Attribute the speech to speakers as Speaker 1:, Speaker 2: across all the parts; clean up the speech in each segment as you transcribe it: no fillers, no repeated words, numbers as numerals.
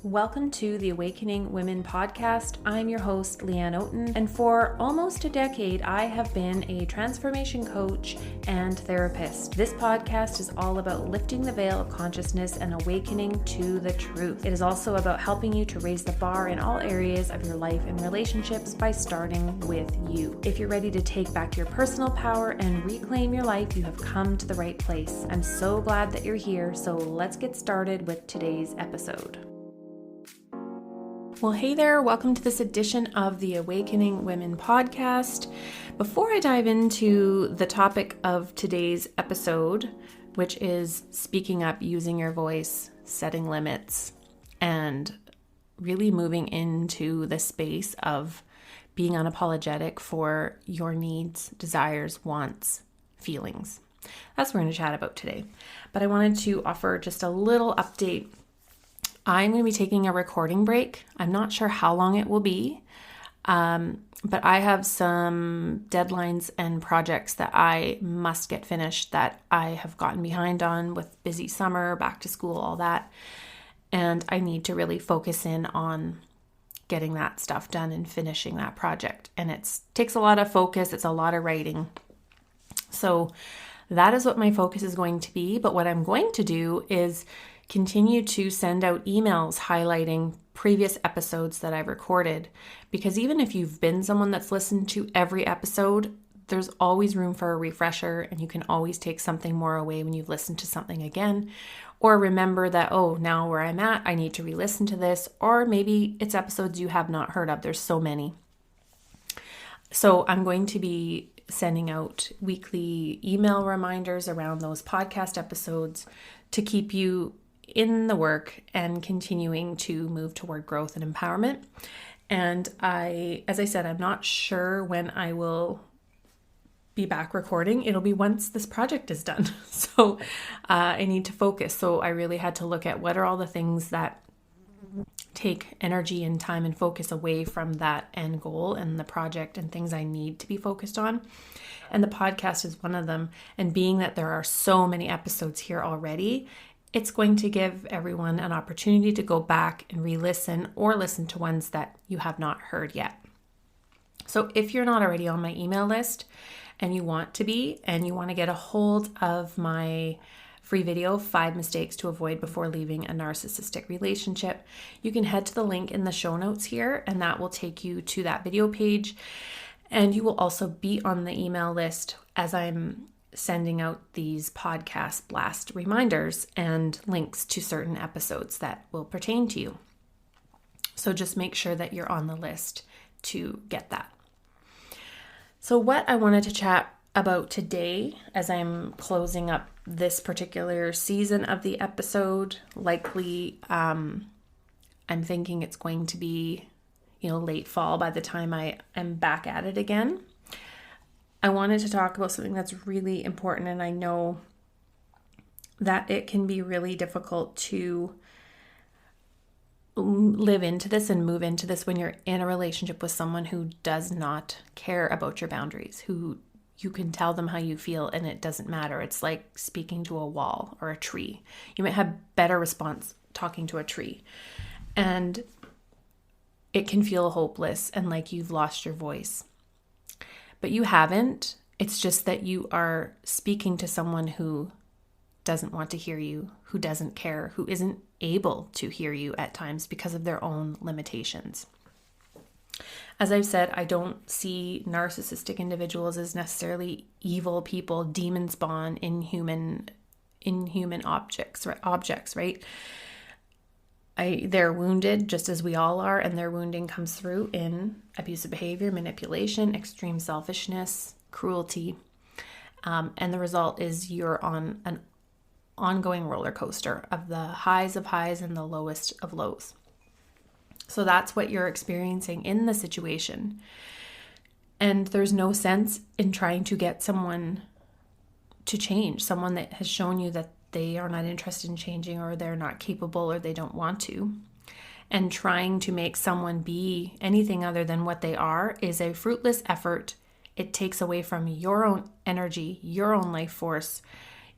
Speaker 1: Welcome to the Awakening Women podcast. I'm your host, Leanne Oaten, and for almost a decade, I have been a transformation coach and therapist. This podcast is all about lifting the veil of consciousness and awakening to the truth. It is also about helping you to raise the bar in all areas of your life and relationships by starting with you. If you're ready to take back your personal power and reclaim your life, you have come to the right place. I'm so glad that you're here, so let's get started with today's episode. Well, hey there, welcome to this edition of the Awakening Women podcast. Before I dive into the topic of today's episode, which is speaking up, using your voice, setting limits, and really moving into the space of being unapologetic for your needs, desires, wants, feelings. That's what we're going to chat about today. But I wanted to offer just a little update. I'm going to be taking a recording break. I'm not sure how long it will be, but I have some deadlines and projects that I must get finished that I have gotten behind on with busy summer, back to school, all that. And I need to really focus in on getting that stuff done and finishing that project. And it takes a lot of focus. It's a lot of writing. So that is what my focus is going to be. But what I'm going to do is continue to send out emails highlighting previous episodes that I've recorded, because even if you've been someone that's listened to every episode, there's always room for a refresher, and you can always take something more away when you've listened to something again, or remember that, oh, now where I'm at, I need to re-listen to this, or maybe it's episodes you have not heard of. There's so many. So I'm going to be sending out weekly email reminders around those podcast episodes to keep you in the work and continuing to move toward growth and empowerment. And as I said, I'm not sure when I will be back recording. It'll be once this project is done. So I need to focus. So I really had to look at what are all the things that take energy and time and focus away from that end goal and the project and things I need to be focused on. And the podcast is one of them. And being that there are so many episodes here already, it's going to give everyone an opportunity to go back and re-listen or listen to ones that you have not heard yet. So if you're not already on my email list and you want to be, and you want to get a hold of my free video, 5 mistakes to avoid before leaving a narcissistic relationship, you can head to the link in the show notes here, and that will take you to that video page. And you will also be on the email list as I'm sending out these podcast blast reminders and links to certain episodes that will pertain to you. So just make sure that you're on the list to get that. So what I wanted to chat about today, as I'm closing up this particular season of the episode, likely I'm thinking it's going to be, late fall by the time I am back at it again. I wanted to talk about something that's really important, and I know that it can be really difficult to live into this and move into this when you're in a relationship with someone who does not care about your boundaries, who you can tell them how you feel and it doesn't matter. It's like speaking to a wall or a tree. You might have better response talking to a tree, and it can feel hopeless and like you've lost your voice. But you haven't. It's just that you are speaking to someone who doesn't want to hear you, who doesn't care, who isn't able to hear you at times because of their own limitations. As I've said, I don't see narcissistic individuals as necessarily evil people, demon spawn, inhuman objects, right? They're wounded just as we all are, and their wounding comes through in abusive behavior, manipulation, extreme selfishness, cruelty, and the result is you're on an ongoing roller coaster of the highs of highs and the lowest of lows. So that's what you're experiencing in the situation, and there's no sense in trying to get someone to change, someone that has shown you that they are not interested in changing, or they're not capable, or they don't want to. And trying to make someone be anything other than what they are is a fruitless effort. It takes away from your own energy, your own life force,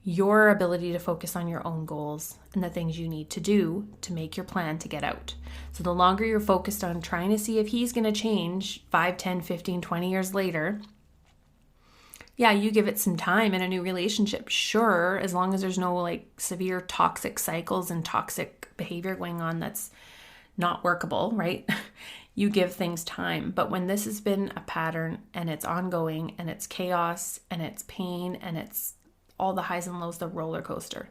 Speaker 1: your ability to focus on your own goals and the things you need to do to make your plan to get out. So the longer you're focused on trying to see if he's going to change 5, 10, 15, 20 years later, yeah, you give it some time in a new relationship, sure, as long as there's no like severe toxic cycles and toxic behavior going on that's not workable, right? You give things time. But when this has been a pattern and it's ongoing and it's chaos and it's pain and it's all the highs and lows, the roller coaster,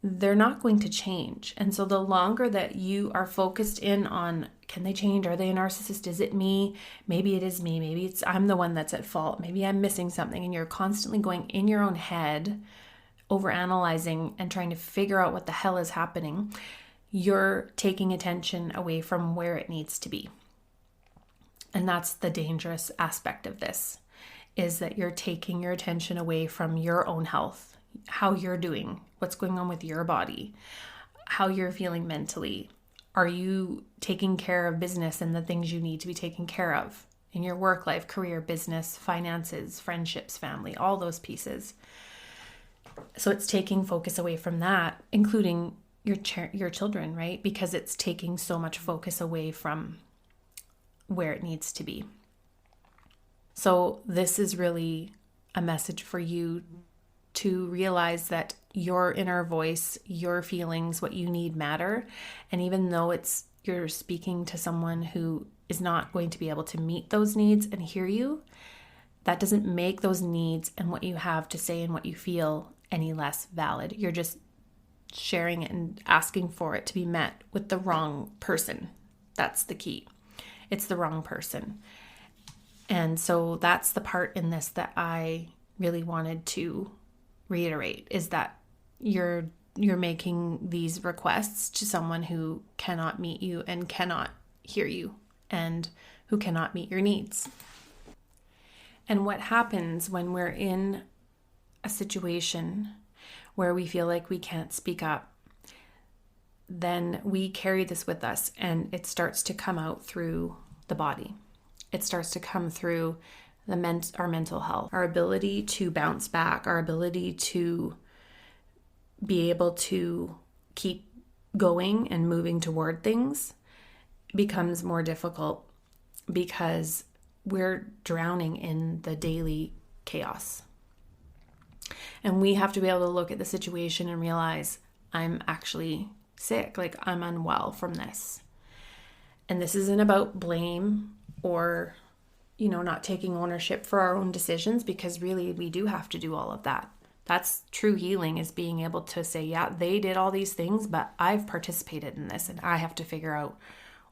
Speaker 1: they're not going to change. And so the longer that you are focused in on, can they change? Are they a narcissist? Is it me? Maybe it is me. Maybe I'm the one that's at fault. Maybe I'm missing something. And you're constantly going in your own head, overanalyzing and trying to figure out what the hell is happening. You're taking attention away from where it needs to be. And that's the dangerous aspect of this, is that you're taking your attention away from your own health, how you're doing, what's going on with your body, how you're feeling mentally. Are you taking care of business and the things you need to be taken care of in your work life, career, business, finances, friendships, family, all those pieces? So it's taking focus away from that, including your children, right? Because it's taking so much focus away from where it needs to be. So this is really a message for you to realize that your inner voice, your feelings, what you need matter. And even though you're speaking to someone who is not going to be able to meet those needs and hear you, that doesn't make those needs and what you have to say and what you feel any less valid. You're just sharing it and asking for it to be met with the wrong person. That's the key. It's the wrong person. And so that's the part in this that I really wanted to reiterate, is that you're making these requests to someone who cannot meet you and cannot hear you and who cannot meet your needs. And what happens when we're in a situation where we feel like we can't speak up, then we carry this with us and it starts to come out through the body. It starts to come through our mental health, our ability to bounce back, our ability to be able to keep going and moving toward things becomes more difficult because we're drowning in the daily chaos. And we have to be able to look at the situation and realize, I'm actually sick, like I'm unwell from this. And this isn't about blame or, not taking ownership for our own decisions, because really we do have to do all of that. That's true healing, is being able to say, yeah, they did all these things, but I've participated in this and I have to figure out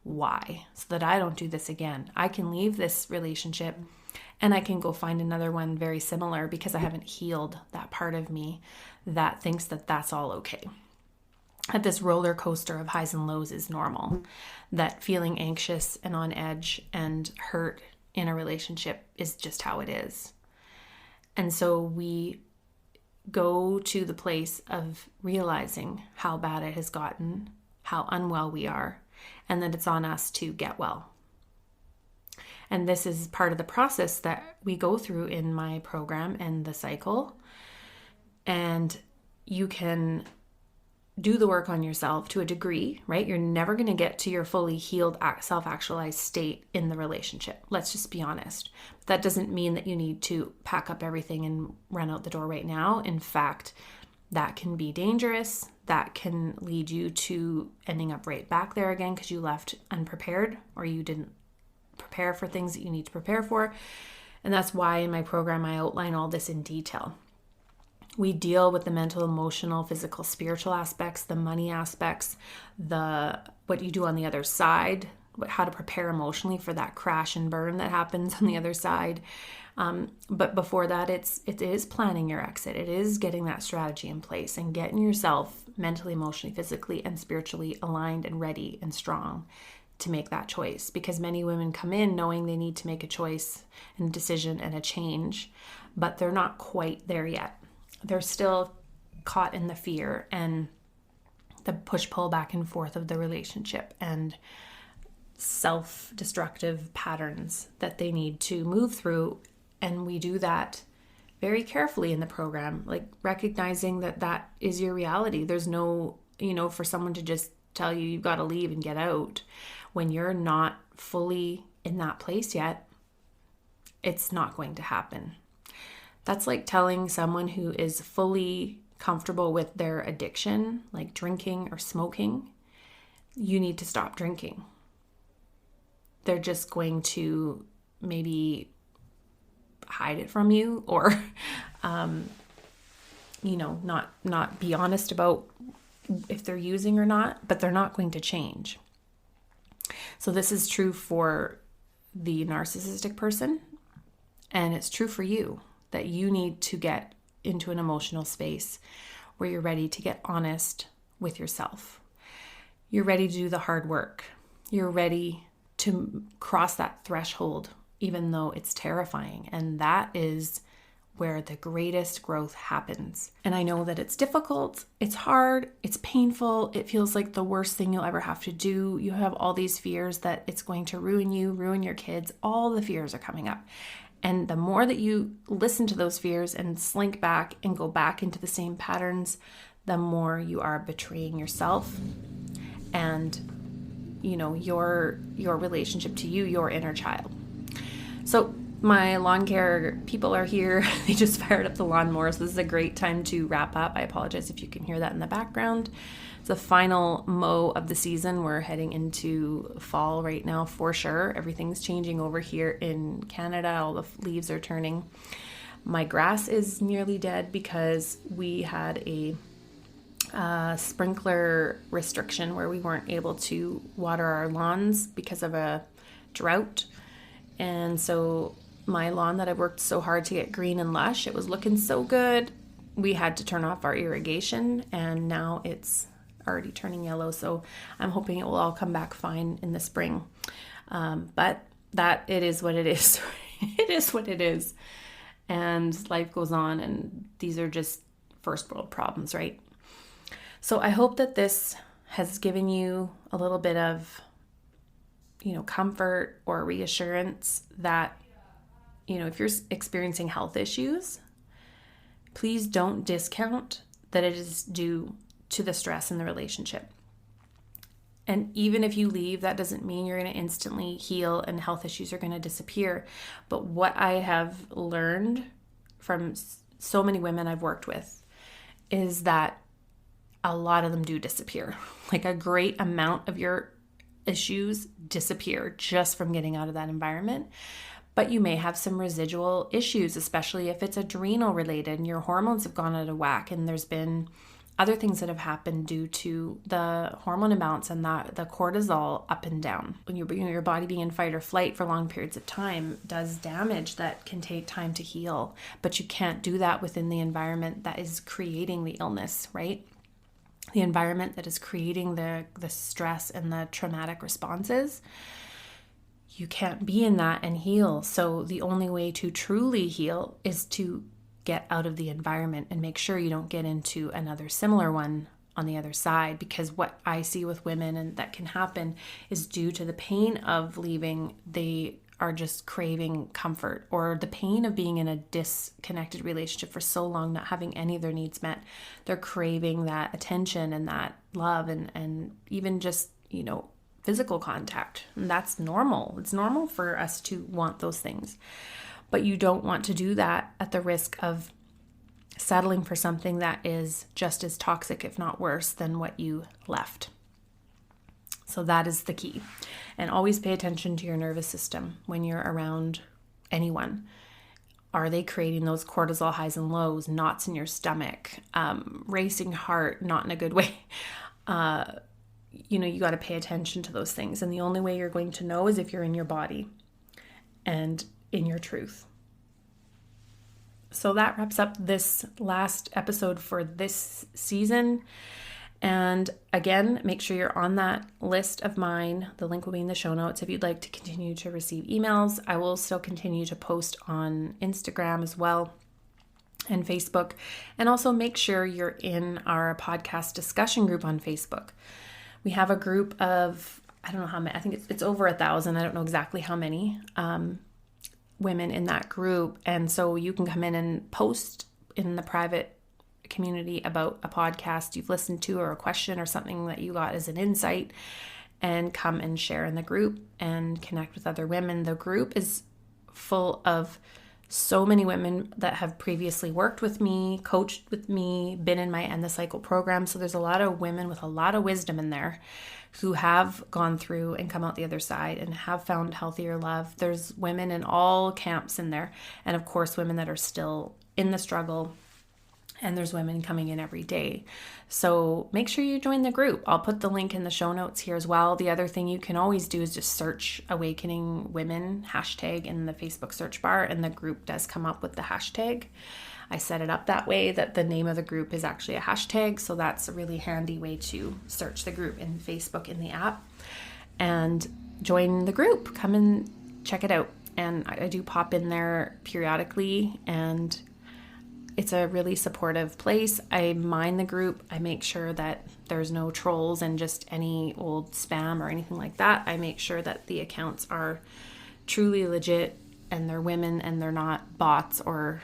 Speaker 1: why so that I don't do this again. I can leave this relationship and I can go find another one very similar because I haven't healed that part of me that thinks that that's all okay. That this roller coaster of highs and lows is normal. That feeling anxious and on edge and hurt in a relationship is just how it is. And so we go to the place of realizing how bad it has gotten, how unwell we are, and that it's on us to get well. And this is part of the process that we go through in my program and the cycle. And you can do the work on yourself to a degree, right? You're never going to get to your fully healed, self-actualized state in the relationship. Let's just be honest. That doesn't mean that you need to pack up everything and run out the door right now. In fact, that can be dangerous. That can lead you to ending up right back there again because you left unprepared or you didn't prepare for things that you need to prepare for. And that's why in my program, I outline all this in detail. We deal with the mental, emotional, physical, spiritual aspects, the money aspects, what you do on the other side, how to prepare emotionally for that crash and burn that happens on the other side. But before that, it is planning your exit. It is getting that strategy in place and getting yourself mentally, emotionally, physically, and spiritually aligned and ready and strong to make that choice. Because many women come in knowing they need to make a choice and a decision and a change, but they're not quite there yet. They're still caught in the fear and the push-pull back and forth of the relationship and self-destructive patterns that they need to move through. And we do that very carefully in the program, like recognizing that that is your reality. There's no, for someone to just tell you you've got to leave and get out when you're not fully in that place yet, it's not going to happen. That's like telling someone who is fully comfortable with their addiction, like drinking or smoking, you need to stop drinking. They're just going to maybe hide it from you or, not be honest about if they're using or not, but they're not going to change. So this is true for the narcissistic person, and it's true for you, that you need to get into an emotional space where you're ready to get honest with yourself. You're ready to do the hard work. You're ready to cross that threshold, even though it's terrifying. And that is where the greatest growth happens. And I know that it's difficult, it's hard, it's painful, it feels like the worst thing you'll ever have to do. You have all these fears that it's going to ruin you, ruin your kids. All the fears are coming up. And the more that you listen to those fears and slink back and go back into the same patterns, the more you are betraying yourself and, your relationship to you, your inner child. So my lawn care people are here. They just fired up the lawnmower, so this is a great time to wrap up. I apologize if you can hear that in the background. It's the final mow of the season. We're heading into fall right now for sure. Everything's changing over here in Canada. All the leaves are turning. My grass is nearly dead because we had a sprinkler restriction where we weren't able to water our lawns because of a drought. And so my lawn that I worked so hard to get green and lush, it was looking so good. We had to turn off our irrigation, and now it's already turning yellow. So I'm hoping it will all come back fine in the spring. But it is what it is. It is what it is. And life goes on, and these are just first world problems, right? So I hope that this has given you a little bit of, comfort or reassurance that, if you're experiencing health issues, please don't discount that it is due to the stress in the relationship. And even if you leave, that doesn't mean you're going to instantly heal and health issues are going to disappear. But what I have learned from so many women I've worked with is that a lot of them do disappear. Like a great amount of your issues disappear just from getting out of that environment. But you may have some residual issues, especially if it's adrenal related and your hormones have gone out of whack and there's been other things that have happened due to the hormone imbalance and the cortisol up and down. When your body being in fight or flight for long periods of time does damage that can take time to heal. But you can't do that within the environment that is creating the illness, right? The environment that is creating the stress and the traumatic responses. You can't be in that and heal. So the only way to truly heal is to get out of the environment and make sure you don't get into another similar one on the other side. Because what I see with women and that can happen is due to the pain of leaving, they are just craving comfort, or the pain of being in a disconnected relationship for so long, not having any of their needs met. They're craving that attention and that love and even just, physical contact. And that's normal. It's normal for us to want those things. But you don't want to do that at the risk of settling for something that is just as toxic, if not worse, than what you left. So that is the key. And always pay attention to your nervous system when you're around anyone. Are they creating those cortisol highs and lows, knots in your stomach, racing heart, not in a good way? You got to pay attention to those things. And the only way you're going to know is if you're in your body and in your truth. So that wraps up this last episode for this season. And again, make sure you're on that list of mine. The link will be in the show notes if you'd like to continue to receive emails. I will still continue to post on Instagram as well and Facebook. And also make sure you're in our podcast discussion group on Facebook. We have a group of, I don't know how many, I think it's over 1,000. I don't know exactly how many women in that group. And so you can come in and post in the private community about a podcast you've listened to or a question or something that you got as an insight, and come and share in the group and connect with other women. The group is full of so many women that have previously worked with me, coached with me, been in my End the Cycle program. So there's a lot of women with a lot of wisdom in there who have gone through and come out the other side and have found healthier love. There's women in all camps in there. And of course, women that are still in the struggle. And there's women coming in every day. So make sure you join the group. I'll put the link in the show notes here as well. The other thing you can always do is just search Awakening Women hashtag in the Facebook search bar, and the group does come up with the hashtag. I set it up that way that the name of the group is actually a hashtag. So that's a really handy way to search the group in Facebook in the app and join the group. Come and check it out. And I do pop in there periodically, and it's a really supportive place. I mind the group. I make sure that there's no trolls and just any old spam or anything like that. I make sure that the accounts are truly legit and they're women and they're not bots or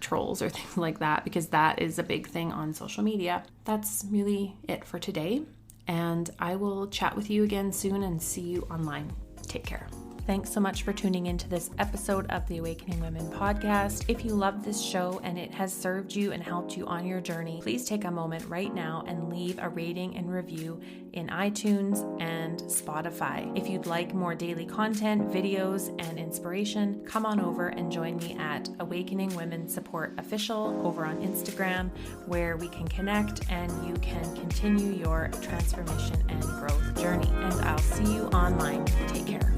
Speaker 1: trolls or things like that, because that is a big thing on social media. That's really it for today. And I will chat with you again soon and see you online. Take care. Thanks so much for tuning into this episode of the Awakening Women podcast. If you love this show and it has served you and helped you on your journey, please take a moment right now and leave a rating and review in iTunes and Spotify. If you'd like more daily content, videos, and inspiration, come on over and join me at Awakening Women Support Official over on Instagram, where we can connect and you can continue your transformation and growth journey. And I'll see you online. Take care.